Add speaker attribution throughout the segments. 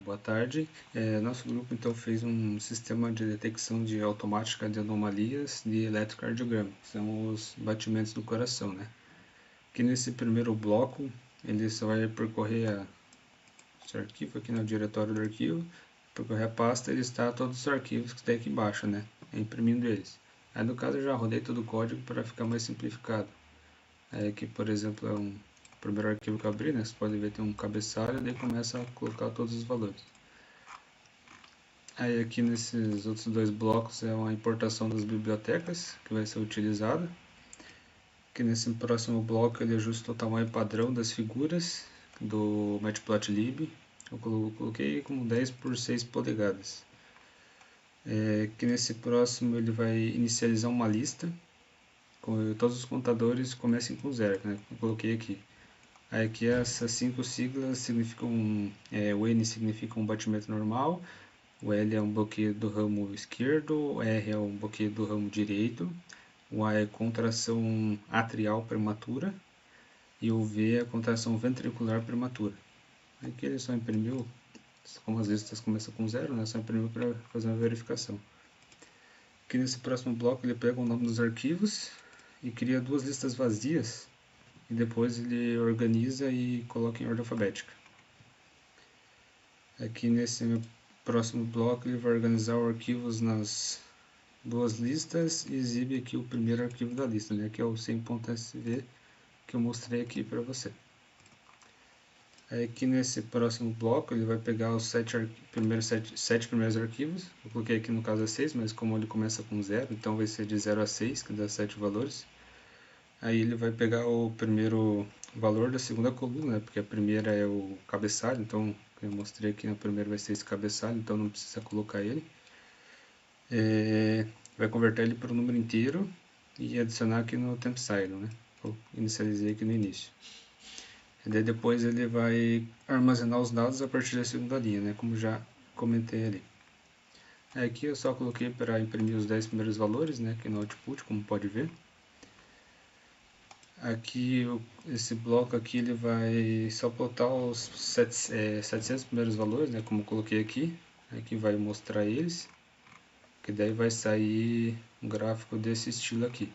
Speaker 1: Boa tarde. Nosso grupo então fez um sistema de detecção automática de anomalias de eletrocardiograma, que são os batimentos do coração, né? Aqui nesse primeiro bloco, ele só vai percorrer esse arquivo aqui no diretório do arquivo, percorrer a pasta e listar todos os arquivos que tem aqui embaixo, né? Imprimindo eles. Aí no caso eu já rodei todo o código para ficar mais simplificado. Aqui, por exemplo, é o primeiro arquivo que eu abri, né? Você pode ver tem um cabeçalho e daí começa a colocar todos os valores. Aí aqui nesses outros dois blocos é uma importação das bibliotecas que vai ser utilizada. Aqui nesse próximo bloco ele ajusta o tamanho padrão das figuras do Matplotlib. Eu coloquei como 10 por 6 polegadas. Aqui nesse próximo ele vai inicializar uma lista. Todos os contadores comecem com 0, né? Eu coloquei aqui. Aí aqui essas 5 siglas significam, o N significa um batimento normal, o L é um bloqueio do ramo esquerdo, o R é um bloqueio do ramo direito, o A é contração atrial prematura e o V é contração ventricular prematura. Aqui ele só imprimiu, como as listas começam com 0, né, só imprimiu para fazer uma verificação. Aqui nesse próximo bloco ele pega o nome dos arquivos e cria duas listas vazias e depois ele organiza e coloca em ordem alfabética. Aqui nesse próximo bloco ele vai organizar os arquivos nas duas listas e exibe aqui o primeiro arquivo da lista, né, que é o 100.sv que eu mostrei aqui para você. Aí aqui nesse próximo bloco ele vai pegar os sete primeiros arquivos, eu coloquei aqui no caso é 6, mas como ele começa com 0, então vai ser de 0 a 6, que dá 7 valores. Aí ele vai pegar o primeiro valor da segunda coluna, né, porque a primeira é o cabeçalho, então eu mostrei aqui na primeira vai ser esse cabeçalho, então não precisa colocar ele. Vai converter ele para o número inteiro e adicionar aqui no temp silo, né? Eu inicializei aqui no início. E daí depois ele vai armazenar os dados a partir da segunda linha, né? Como já comentei ali. Aqui eu só coloquei para imprimir os 10 primeiros valores, né? Aqui no output, como pode ver. Aqui, esse bloco aqui, ele vai só plotar os 700 primeiros valores, né? Como eu coloquei aqui. Aqui vai mostrar eles. Que daí vai sair um gráfico desse estilo aqui.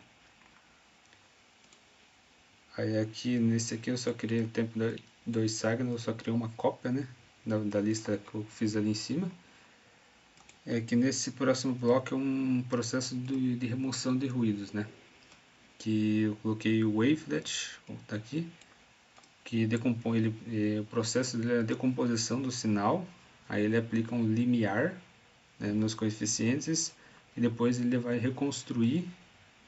Speaker 1: Aí aqui, nesse aqui eu só criei o tempo 2 Sagna, eu só criei uma cópia, né, da lista que eu fiz ali em cima. Que nesse próximo bloco é um processo de remoção de ruídos, né, que eu coloquei o wavelet, como está aqui, que decompõe o processo dele é a decomposição do sinal, aí ele aplica um limiar, né, nos coeficientes e depois ele vai reconstruir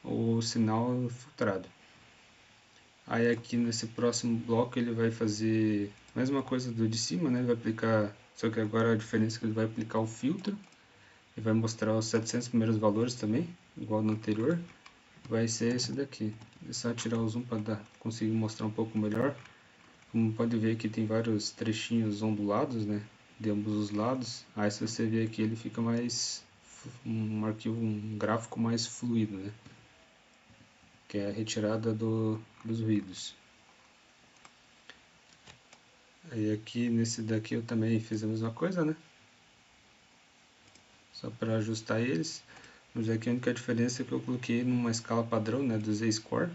Speaker 1: o sinal filtrado. Aí aqui nesse próximo bloco ele vai fazer a mesma coisa do de cima, né? Ele vai aplicar, só que agora a diferença é que ele vai aplicar o filtro e vai mostrar os 700 primeiros valores também, igual no anterior. Vai ser esse daqui. É só tirar o zoom para conseguir mostrar um pouco melhor. Como pode ver aqui tem vários trechinhos ondulados, né? De ambos os lados. Aí se você ver aqui ele fica mais um arquivo, um gráfico mais fluido, né? Que é a retirada dos ruídos. Aí aqui nesse daqui eu também fiz a mesma coisa, né? Só para ajustar eles. Mas aqui a única diferença é que eu coloquei numa escala padrão, né, do Z-Score,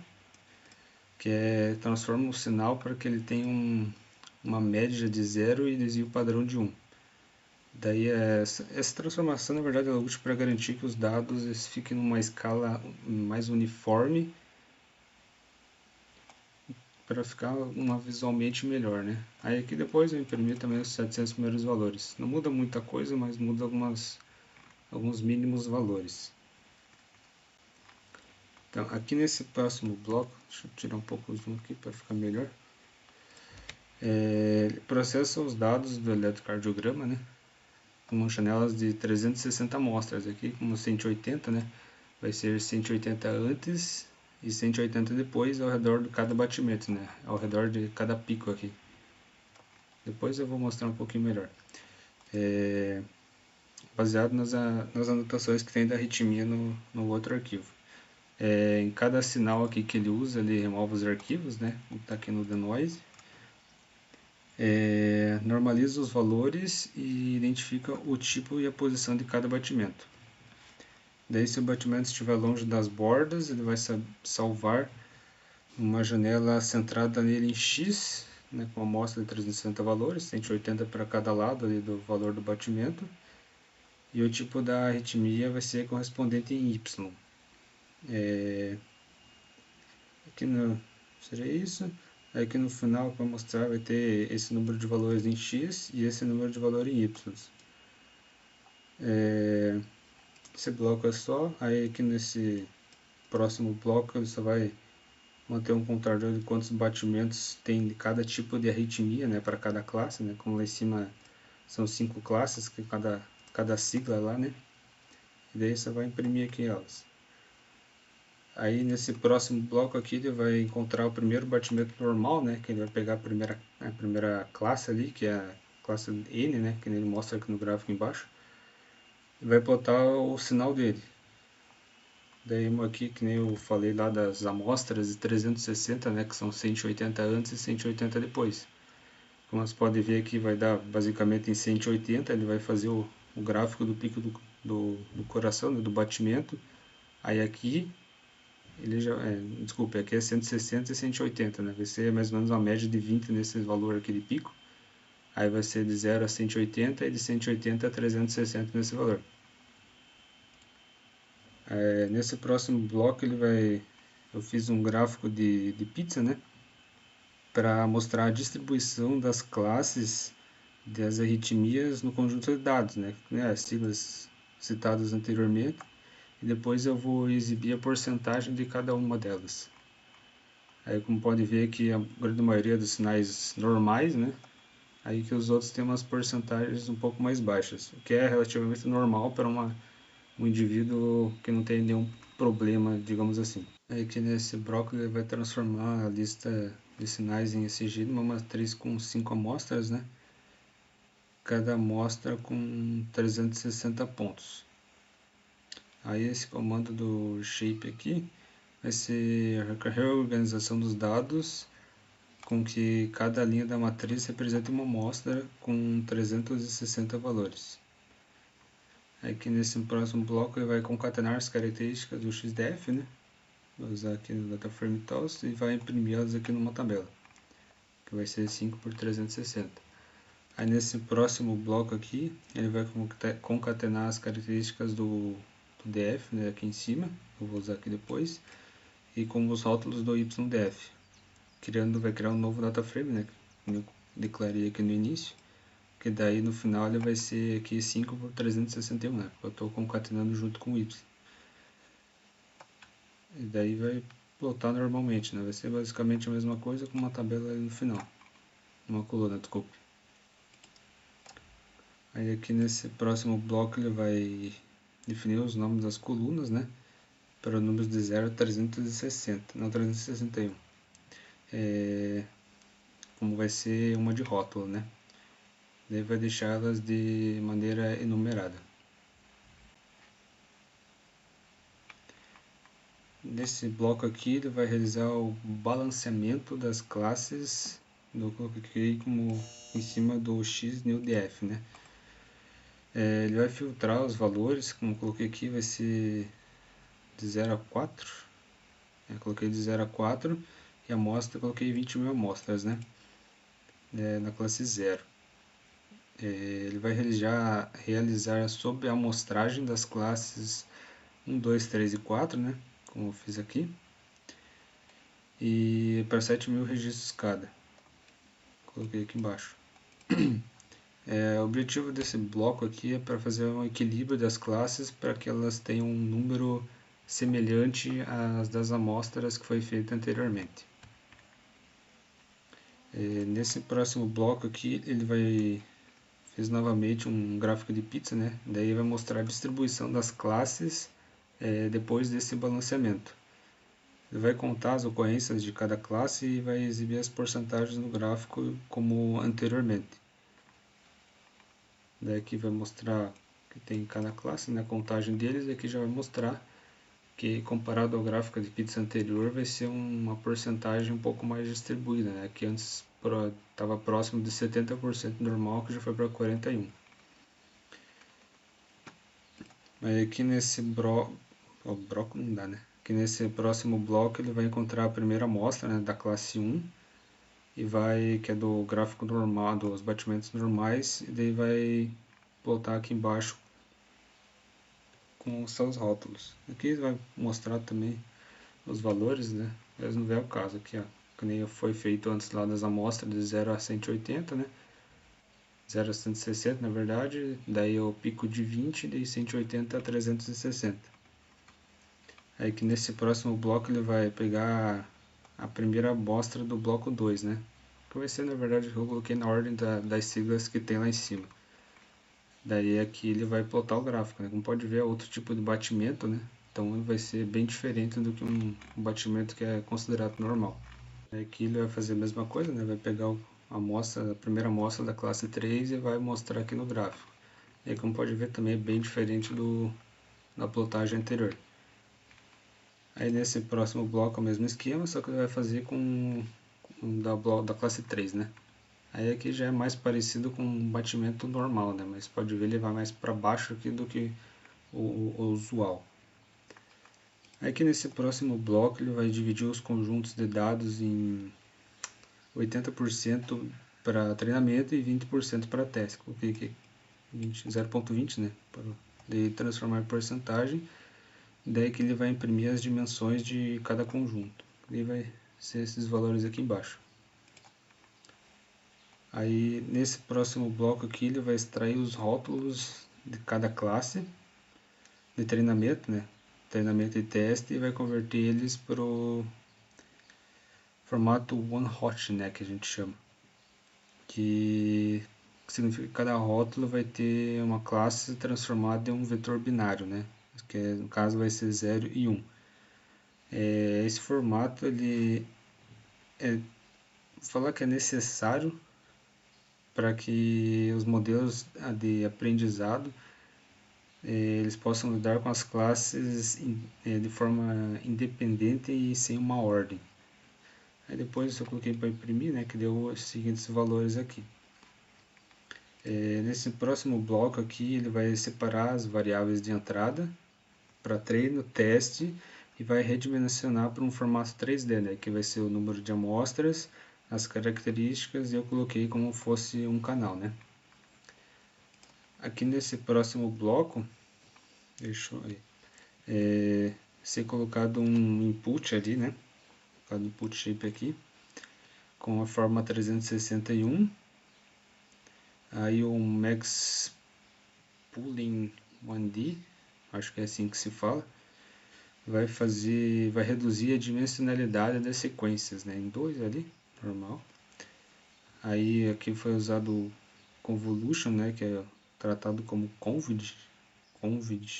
Speaker 1: que transforma o sinal para que ele tenha uma média de 0 e desvio padrão de 1. Daí essa transformação na verdade é útil para garantir que os dados fiquem numa escala mais uniforme para ficar visualmente melhor, né? Aí aqui depois eu imprimi também os 700 primeiros valores. Não muda muita coisa, mas muda alguns mínimos valores. Então, aqui nesse próximo bloco, deixa eu tirar um pouco o zoom aqui para ficar melhor. Processa os dados do eletrocardiograma, né? Com janelas de 360 amostras. Aqui, como 180, né? Vai ser 180 antes e 180 depois ao redor de cada batimento, né? Ao redor de cada pico aqui. Depois eu vou mostrar um pouquinho melhor. Baseado nas anotações que tem da arritmia no outro arquivo. Em cada sinal aqui que ele usa, ele remove os arquivos, né? Como está aqui no denoise. Normaliza os valores e identifica o tipo e a posição de cada batimento. Daí, se o batimento estiver longe das bordas, ele vai salvar uma janela centrada nele em X, né, com uma amostra de 360 valores, 180 para cada lado ali do valor do batimento, e o tipo da arritmia vai ser correspondente em Y. Aqui seria isso. Aqui no final, para mostrar, vai ter esse número de valores em X e esse número de valores em Y. Esse bloco é só, aí aqui nesse próximo bloco ele só vai manter um contador de quantos batimentos tem de cada tipo de arritmia, né, para cada classe, né, como lá em cima são 5 classes, que cada sigla lá, né, e daí você vai imprimir aqui elas. Aí nesse próximo bloco aqui ele vai encontrar o primeiro batimento normal, né, que ele vai pegar a primeira classe ali, que é a classe N, né, que ele mostra aqui no gráfico embaixo, e vai plotar o sinal dele. Daí aqui, que nem eu falei lá das amostras de 360, né, que são 180 antes e 180 depois. Como você pode ver aqui, vai dar basicamente em 180, ele vai fazer o gráfico do pico do coração, né, do batimento. Aí aqui, ele já, desculpe, aqui é 160 e 180, né, vai ser mais ou menos uma média de 20 nesse valor aqui de pico. Aí vai ser de 0 a 180 e de 180 a 360 nesse valor. Nesse próximo bloco eu fiz um gráfico de pizza, né, para mostrar a distribuição das classes das arritmias no conjunto de dados, né, as siglas citadas anteriormente, e depois eu vou exibir a porcentagem de cada uma delas. Aí, como pode ver aqui, a grande maioria dos sinais normais, né, aí que os outros têm umas porcentagens um pouco mais baixas, o que é relativamente normal para um indivíduo que não tem nenhum problema, digamos assim. Aí que nesse bloco ele vai transformar a lista de sinais em ECG numa matriz com 5 amostras, né? Cada amostra com 360 pontos. Aí esse comando do shape aqui vai ser a reorganização dos dados com que cada linha da matriz representa uma amostra com 360 valores. Aqui nesse próximo bloco ele vai concatenar as características do XDF, né? Vou usar aqui no DataFrame Tools e vai imprimir elas aqui numa tabela, que vai ser 5 por 360. Aí nesse próximo bloco aqui, ele vai concatenar as características do DF, né, aqui em cima, eu vou usar aqui depois, e com os rótulos do YDF. Vai criar um novo DataFrame, né, como eu declarei aqui no início, que daí no final ele vai ser aqui 5 por 361, né, eu estou concatenando junto com o Y. E daí vai plotar normalmente, né? Vai ser basicamente a mesma coisa com uma tabela ali no final. Uma coluna, desculpe. Aí aqui nesse próximo bloco ele vai definir os nomes das colunas, né? Para números de 0 a 360, não 361. Como vai ser uma de rótulo, né? Daí vai deixá-las de maneira enumerada. Nesse bloco aqui ele vai realizar o balanceamento das classes, eu coloquei como em cima do XNewDF, né? Ele vai filtrar os valores, como eu coloquei aqui, vai ser de 0 a 4. Eu coloquei de 0 a 4 e a amostra eu coloquei 20.000 amostras, né? Na classe 0. Ele vai realizar a sobreamostragem das classes 1, 2, 3 e 4, né? Como eu fiz aqui. E para 7.000 registros cada. Coloquei aqui embaixo. O objetivo desse bloco aqui é para fazer um equilíbrio das classes para que elas tenham um número semelhante às das amostras que foi feito anteriormente. Nesse próximo bloco aqui ele fez novamente um gráfico de pizza, né? Daí vai mostrar a distribuição das classes depois desse balanceamento. Ele vai contar as ocorrências de cada classe e vai exibir as porcentagens no gráfico como anteriormente. Daí aqui vai mostrar que tem cada classe, né, a contagem deles, e aqui já vai mostrar que comparado ao gráfico de pizza anterior vai ser uma porcentagem um pouco mais distribuída, né, que antes estava próximo de 70% normal, que já foi para 41%. Aí aqui nesse bloco não dá, né? Aqui nesse próximo bloco ele vai encontrar a primeira amostra, né, da classe 1, que é do gráfico normal, dos batimentos normais, e daí vai plotar aqui embaixo com os seus rótulos. Aqui vai mostrar também os valores, né? Mas não é o caso aqui, ó. Que nem foi feito antes lá das amostras de 0 a 180, né? 0 a 160, na verdade, daí o pico de 20, de 180 a 360. Aí que nesse próximo bloco ele vai pegar a primeira amostra do bloco 2, né? Que vai ser, na verdade, que eu coloquei na ordem das siglas que tem lá em cima. Daí aqui ele vai plotar o gráfico, né? Como pode ver, é outro tipo de batimento, né? Então ele vai ser bem diferente do que um batimento que é considerado normal. Aqui ele vai fazer a mesma coisa, né? Vai pegar a primeira amostra da classe 3 e vai mostrar aqui no gráfico. E aí, como pode ver, também é bem diferente da plotagem anterior. Aí nesse próximo bloco é o mesmo esquema, só que ele vai fazer com da classe 3, né? Aí aqui já é mais parecido com um batimento normal, né? Mas pode ver, ele vai mais para baixo aqui do que o usual. Aqui nesse próximo bloco ele vai dividir os conjuntos de dados em 80% para treinamento e 20% para teste. Coloquei aqui 0.20, né? Para transformar em porcentagem. Daí que ele vai imprimir as dimensões de cada conjunto. E vai ser esses valores aqui embaixo. Aí nesse próximo bloco aqui ele vai extrair os rótulos de cada classe de treinamento, né? Treinamento e teste, e vai converter eles para o formato one hot, né? Que a gente chama. Que significa que cada rótulo vai ter uma classe transformada em um vetor binário, né? Que no caso vai ser 0 e 1. Esse formato ele falar que é necessário para que os modelos de aprendizado eles possam lidar com as classes de forma independente e sem uma ordem. Aí depois eu coloquei para imprimir, né, que deu os seguintes valores aqui. Nesse próximo bloco aqui ele vai separar as variáveis de entrada para treino, teste, e vai redimensionar para um formato 3D, né, que vai ser o número de amostras, as características, e eu coloquei como fosse um canal, né. Aqui nesse próximo bloco, deixa eu ver, ser colocado um input ali, né, colocado input shape aqui, com a forma 361, aí o max pooling 1D, acho que é assim que se fala, vai reduzir a dimensionalidade das sequências, né, em 2 ali, normal. Aí aqui foi usado o convolution, né, que é tratado como convid,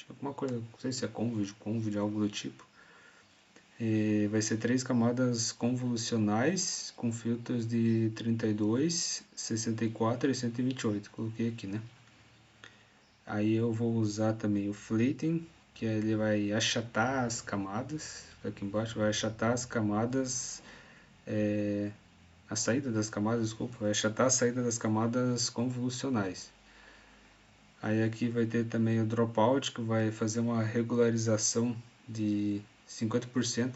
Speaker 1: alguma coisa, não sei se é convid, algo do tipo. Vai ser 3 camadas convolucionais com filtros de 32, 64 e 128, coloquei aqui, né. Aí eu vou usar também o flattening, que ele vai achatar as camadas, aqui embaixo vai achatar as camadas, a saída das camadas, desculpa, vai achatar a saída das camadas convolucionais. Aí aqui vai ter também o dropout, que vai fazer uma regularização de 50%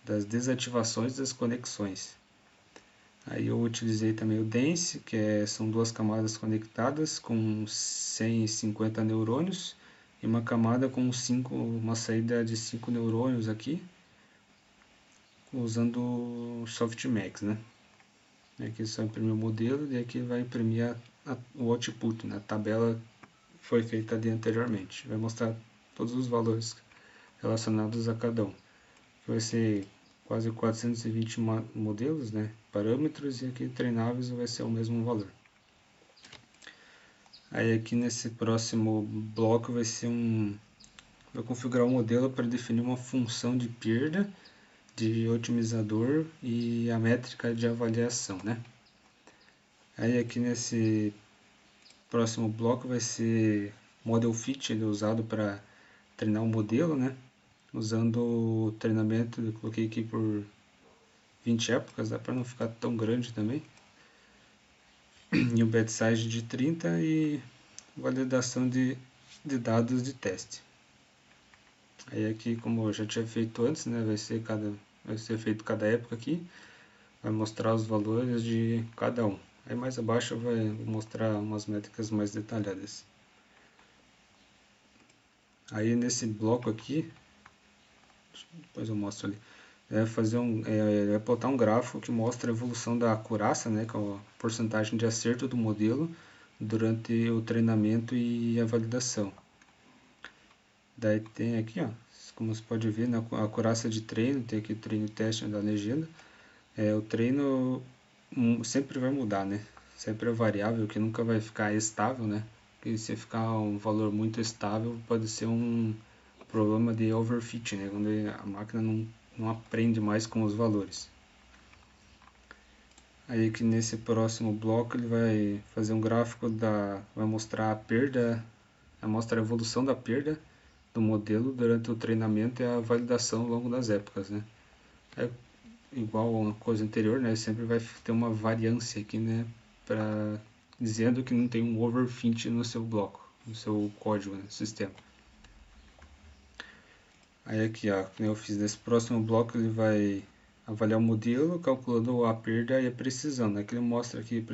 Speaker 1: das desativações das conexões. Aí eu utilizei também o dense, são 2 camadas conectadas com 150 neurônios e uma camada com uma saída de 5 neurônios aqui, usando o softmax, né? Aqui só imprimir o modelo e aqui vai imprimir o output, né? A tabela foi feita ali anteriormente. Vai mostrar todos os valores relacionados a cada um. Vai ser quase 420 modelos, né, parâmetros, e aqui treináveis vai ser o mesmo valor. Aí aqui nesse próximo bloco vai configurar um modelo para definir uma função de perda, de otimizador e a métrica de avaliação, né. Aí aqui nesse próximo bloco vai ser model fit, ele é usado para treinar um modelo, né, usando o treinamento, eu coloquei aqui por 20 épocas, dá para não ficar tão grande também. E um batch size de 30 e validação de dados de teste. Aí aqui, como eu já tinha feito antes, né, vai ser feito cada época aqui, vai mostrar os valores de cada um. Aí mais abaixo vai mostrar umas métricas mais detalhadas. Aí nesse bloco aqui, depois eu mostro ali, vai botar um gráfico que mostra a evolução da acurácia, né, que é a porcentagem de acerto do modelo durante o treinamento e a validação. Daí tem aqui, ó, como você pode ver, na acurácia de treino, tem aqui o treino e teste da legenda. O treino sempre vai mudar, né? Sempre é variável, que nunca vai ficar estável, né? Porque se ficar um valor muito estável, pode ser um problema de overfit, né? Quando a máquina não aprende mais com os valores. Aí que nesse próximo bloco ele vai fazer um gráfico vai mostrar a perda, vai mostrar a evolução da perda do modelo durante o treinamento e a validação ao longo das épocas, né? Igual a coisa anterior, né? Sempre vai ter uma variância aqui, né? Dizendo que não tem um overfit no seu bloco, no seu código, né? Sistema. Aí aqui, ó, como eu fiz nesse próximo bloco, ele vai avaliar o modelo, calculando a perda e a precisão, né? Que ele mostra aqui,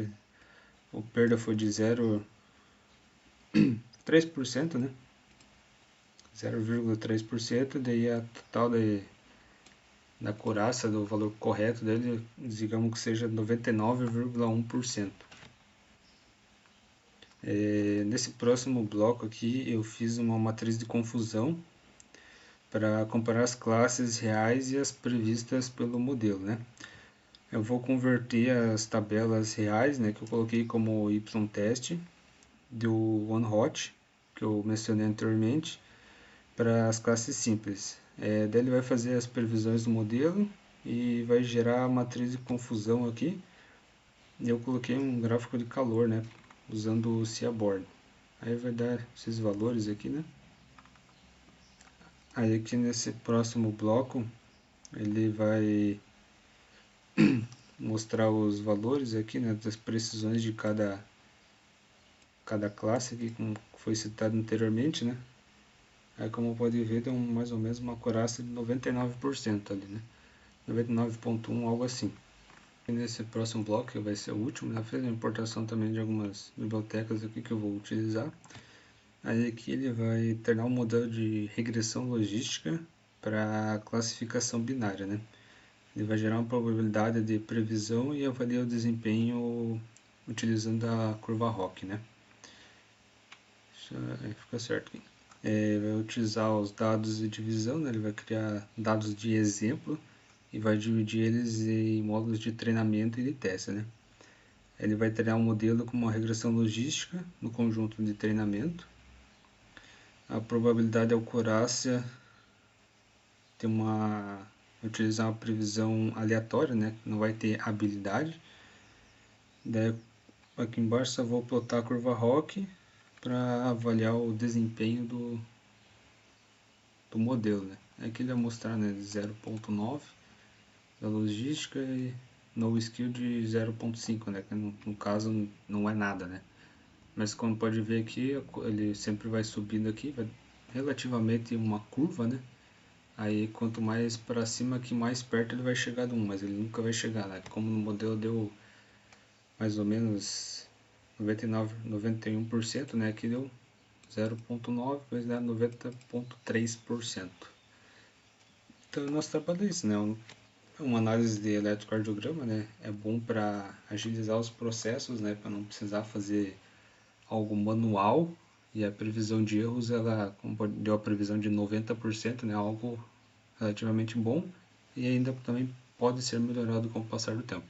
Speaker 1: a perda foi de 0,3%, né? 0,3%, daí a total da acurácia do valor correto dele, digamos que seja 99,1%. Nesse próximo bloco aqui, eu fiz uma matriz de confusão para comparar as classes reais e as previstas pelo modelo, né? Eu vou converter as tabelas reais, né, que eu coloquei como y-teste do OneHot, que eu mencionei anteriormente, para as classes simples. Daí ele vai fazer as previsões do modelo e vai gerar a matriz de confusão aqui. E eu coloquei um gráfico de calor, né, usando o Seaborn. Aí vai dar esses valores aqui, né. Aí aqui nesse próximo bloco ele vai mostrar os valores aqui, né, das precisões de cada classe aqui, como foi citado anteriormente, né. Aí como pode ver, deu mais ou menos uma acurácia de 99% ali, né, 99,1, algo assim. E nesse próximo bloco, que vai ser o último, né, fiz a importação também de algumas bibliotecas aqui que eu vou utilizar. Aí aqui ele vai treinar um modelo de regressão logística para classificação binária, né. Ele vai gerar uma probabilidade de previsão e avaliar o desempenho utilizando a curva ROC, né. Fica certo aqui. Vai utilizar os dados de divisão, né. Ele vai criar dados de exemplo e vai dividir eles em módulos de treinamento e de teste, né. Ele vai treinar um modelo com uma regressão logística no conjunto de treinamento. A probabilidade de acurácia utilizar uma previsão aleatória, né, não vai ter habilidade. Daí aqui embaixo só vou plotar a curva ROC para avaliar o desempenho do modelo, né. Aqui ele vai mostrar, né, 0,9 da logística e no skill de 0,5, né, que no caso não é nada, né. Mas como pode ver aqui, ele sempre vai subindo aqui, vai relativamente uma curva, né. Aí quanto mais para cima, que mais perto ele vai chegar do 1, mas ele nunca vai chegar, né. Como no modelo deu mais ou menos 91%, né, aqui deu 0,9, depois dá 90,3%. Então nosso trabalho é isso, né, uma análise de eletrocardiograma, né, é bom para agilizar os processos, né, para não precisar fazer algo manual, e a previsão de erros, ela como deu a previsão de 90%, né, algo relativamente bom, e ainda também pode ser melhorado com o passar do tempo.